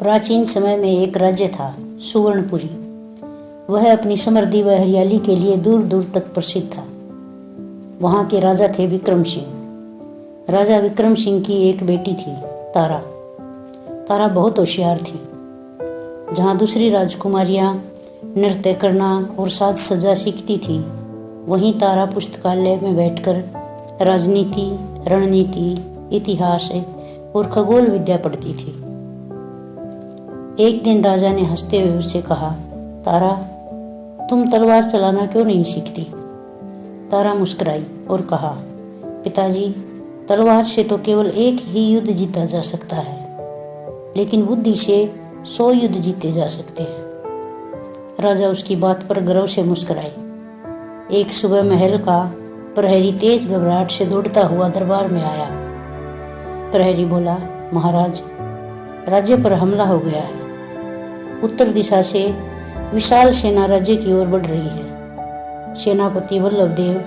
प्राचीन समय में एक राज्य था, सुवर्णपुरी। वह अपनी समृद्धि व हरियाली के लिए दूर दूर तक प्रसिद्ध था। वहाँ के राजा थे विक्रम सिंह। राजा विक्रम सिंह की एक बेटी थी, तारा। तारा बहुत होशियार थी। जहाँ दूसरी राजकुमारियाँ नृत्य करना और साज सज्जा सीखती थी, वहीं तारा पुस्तकालय में बैठकर राजनीति, रणनीति, इतिहास और खगोल विद्या पढ़ती थी। एक दिन राजा ने हंसते हुए उससे कहा, तारा, तुम तलवार चलाना क्यों नहीं सीखती? तारा मुस्कुराई और कहा, पिताजी, तलवार से तो केवल एक ही युद्ध जीता जा सकता है, लेकिन बुद्धि से 100 युद्ध जीते जा सकते हैं। राजा उसकी बात पर गर्व से मुस्कुराए। एक सुबह महल का प्रहरी तेज घबराहट से दौड़ता हुआ दरबार में आया। प्रहरी बोला, महाराज, राज्य पर हमला हो गया है। उत्तर दिशा से विशाल सेना राज्य की ओर बढ़ रही है। सेनापति वल्लभ देव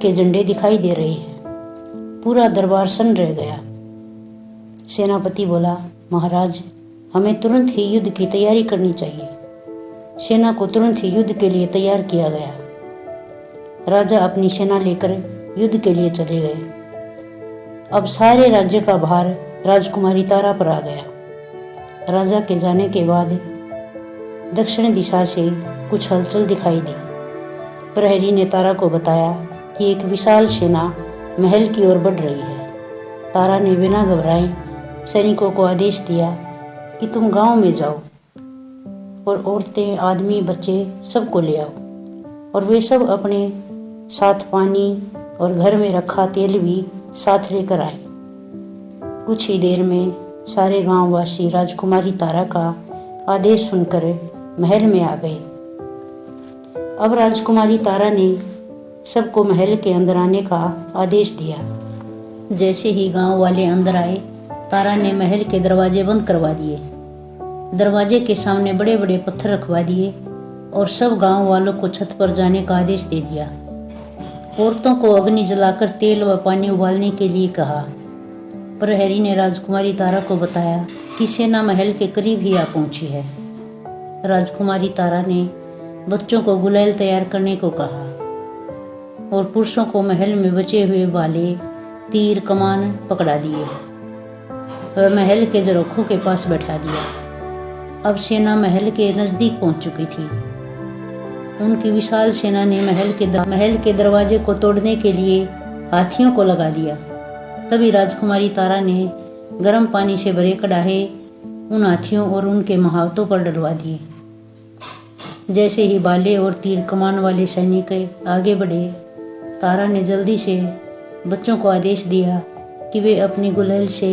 के झंडे दिखाई दे रहे हैं। पूरा दरबार सन्न रह गया। सेनापति बोला, महाराज, हमें तुरंत ही युद्ध की तैयारी करनी चाहिए। सेना को तुरंत ही युद्ध के लिए तैयार किया गया। राजा अपनी सेना लेकर युद्ध के लिए चले गए। अब सारे राज्य का भार राजकुमारी तारा पर आ गया। राजा के जाने के बाद दक्षिण दिशा से कुछ हलचल दिखाई दी। प्रहरी ने तारा को बताया कि एक विशाल सेना महल की ओर बढ़ रही है। तारा ने बिना घबराए सैनिकों को आदेश दिया कि तुम गांव में जाओ और औरतें, आदमी, बच्चे सबको ले आओ, और वे सब अपने साथ पानी और घर में रखा तेल भी साथ लेकर आए। कुछ ही देर में सारे गांववासी राजकुमारी तारा का आदेश सुनकर महल में आ गए। अब राजकुमारी तारा ने सबको महल के अंदर आने का आदेश दिया। जैसे ही गांव वाले अंदर आए, तारा ने महल के दरवाजे बंद करवा दिए। दरवाजे के सामने बड़े बड़े पत्थर रखवा दिए और सब गांव वालों को छत पर जाने का आदेश दे दिया। औरतों को अग्नि जलाकर तेल व पानी उबालने के लिए कहा। प्रहरी ने राजकुमारी तारा को बताया कि सेना महल के करीब ही आ पहुंची है। राजकुमारी तारा ने बच्चों को गुलाल तैयार करने को कहा और पुरुषों को महल में बचे हुए भाले, तीर, कमान पकड़ा दिए और महल के झरोखों के पास बैठा दिया। अब सेना महल के नज़दीक पहुंच चुकी थी। उनकी विशाल सेना ने महल के दरवाजे को तोड़ने के लिए हाथियों को लगा दिया। तभी राजकुमारी तारा ने गर्म पानी से भरे कड़ाहे उन हाथियों और उनके महावतों पर डलवा दिए। जैसे ही भाले और तीर कमान वाले सैनिक आगे बढ़े, तारा ने जल्दी से बच्चों को आदेश दिया कि वे अपनी गुलाल से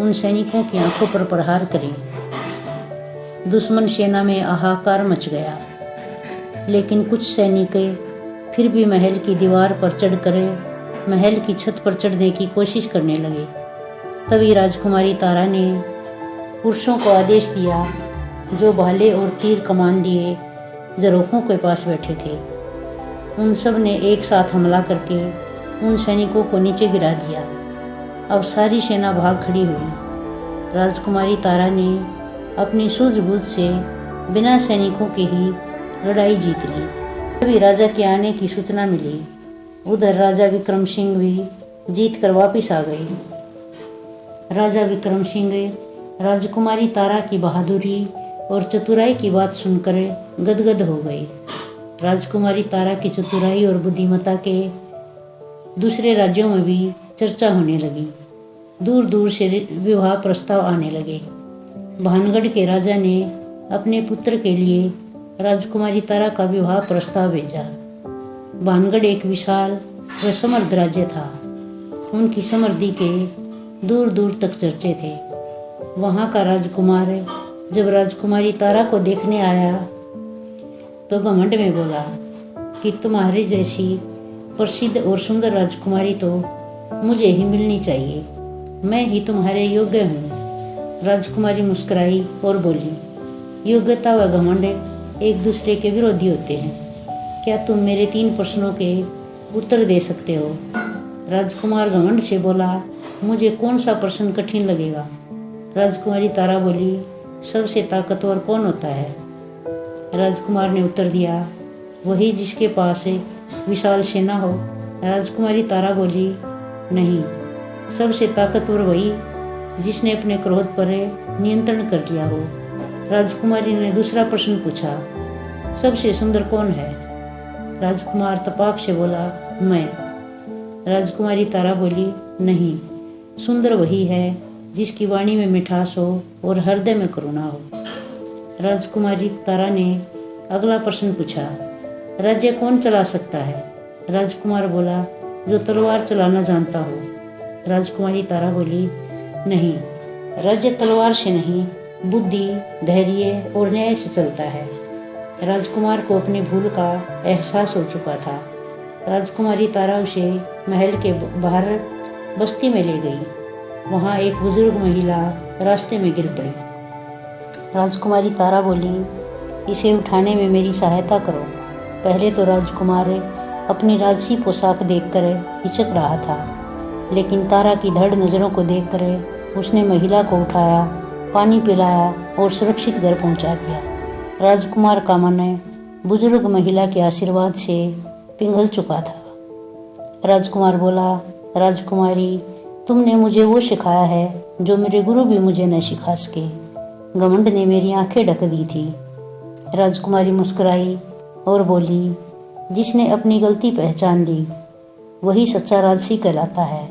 उन सैनिकों की आंखों पर प्रहार करें। दुश्मन सेना में हाहाकार मच गया, लेकिन कुछ सैनिक फिर भी महल की दीवार पर चढ़कर महल की छत पर चढ़ने की कोशिश करने लगे। तभी राजकुमारी तारा ने पुरुषों को आदेश दिया जो भाले और तीर कमान लिए झरोखों के पास बैठे थे। उन सब ने एक साथ हमला करके उन सैनिकों को नीचे गिरा दिया। अब सारी सेना भाग खड़ी हुई। राजकुमारी तारा ने अपनी सूझबूझ से बिना सैनिकों के ही लड़ाई जीत ली। तभी राजा के आने की सूचना मिली। उधर राजा विक्रम सिंह भी जीत कर वापिस आ गए। राजा विक्रम सिंह राजकुमारी तारा की बहादुरी और चतुराई की बात सुनकर गदगद हो गए। राजकुमारी तारा की चतुराई और बुद्धिमत्ता के दूसरे राज्यों में भी चर्चा होने लगी। दूर दूर से विवाह प्रस्ताव आने लगे। भानगढ़ के राजा ने अपने पुत्र के लिए राजकुमारी तारा का विवाह प्रस्ताव भेजा। भानगढ़ एक विशाल व समृद्ध राज्य था। उनकी समृद्धि के दूर दूर तक चर्चे थे। वहाँ का राजकुमार जब राजकुमारी तारा को देखने आया तो घमंड में बोला कि तुम्हारे जैसी प्रसिद्ध और सुंदर राजकुमारी तो मुझे ही मिलनी चाहिए। मैं ही तुम्हारे योग्य हूँ। राजकुमारी मुस्कुराई और बोली, योग्यता व घमंड एक दूसरे के विरोधी होते हैं। क्या तुम मेरे 3 प्रश्नों के उत्तर दे सकते हो? राजकुमार घमंड से बोला, मुझे कौन सा प्रश्न कठिन लगेगा? राजकुमारी तारा बोली, सबसे ताकतवर कौन होता है? राजकुमार ने उत्तर दिया, वही जिसके पास विशाल सेना हो। राजकुमारी तारा बोली, नहीं, सबसे ताकतवर वही जिसने अपने क्रोध पर नियंत्रण कर लिया हो। राजकुमारी ने दूसरा प्रश्न पूछा, सबसे सुंदर कौन है? राजकुमार तपाक से बोला, मैं। राजकुमारी तारा बोली, नहीं, सुंदर वही है जिसकी वाणी में मिठास हो और हृदय में करुणा हो। राजकुमारी तारा ने अगला प्रश्न पूछा, राज्य कौन चला सकता है? राजकुमार बोला, जो तलवार चलाना जानता हो। राजकुमारी तारा बोली, नहीं, राज्य तलवार से नहीं, बुद्धि, धैर्य और न्याय से चलता है। राजकुमार को अपनी भूल का एहसास हो चुका था। राजकुमारी तारा उसे महल के बाहर बस्ती में ले गई। वहाँ एक बुजुर्ग महिला रास्ते में गिर पड़ी। राजकुमारी तारा बोली, इसे उठाने में मेरी सहायता करो। पहले तो राजकुमार अपनी राजसी पोशाक देखकर हिचक रहा था, लेकिन तारा की धड़ नज़रों को देखकर उसने महिला को उठाया, पानी पिलाया और सुरक्षित घर पहुंचा दिया। राजकुमार का मन बुजुर्ग महिला के आशीर्वाद से पिघल चुका था। राजकुमार बोला, राजकुमारी, तुमने मुझे वो सिखाया है जो मेरे गुरु भी मुझे न सिखा सके। घमंड ने मेरी आंखें ढक दी थी। राजकुमारी मुस्कुराई और बोली, जिसने अपनी गलती पहचान ली वही सच्चा राजसी कहलाता है।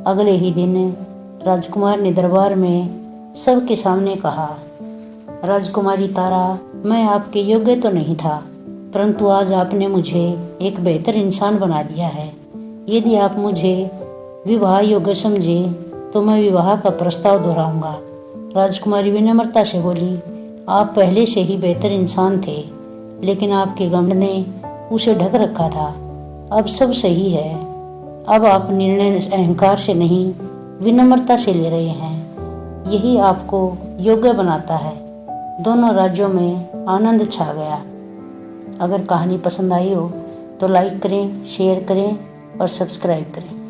अगले ही दिन राजकुमार ने दरबार में सबके सामने कहा, राजकुमारी तारा, मैं आपके योग्य तो नहीं था, परंतु आज आपने मुझे एक बेहतर इंसान बना दिया है। यदि आप मुझे विवाह योग्य समझे तो मैं विवाह का प्रस्ताव दोहराऊंगा। राजकुमारी विनम्रता से बोली, आप पहले से ही बेहतर इंसान थे, लेकिन आपके घमंड ने उसे ढक रखा था। अब सब सही है। अब आप निर्णय अहंकार से नहीं, विनम्रता से ले रहे हैं। यही आपको योग्य बनाता है। दोनों राज्यों में आनंद छा गया। अगर कहानी पसंद आई हो तो लाइक करें, शेयर करें और सब्सक्राइब करें।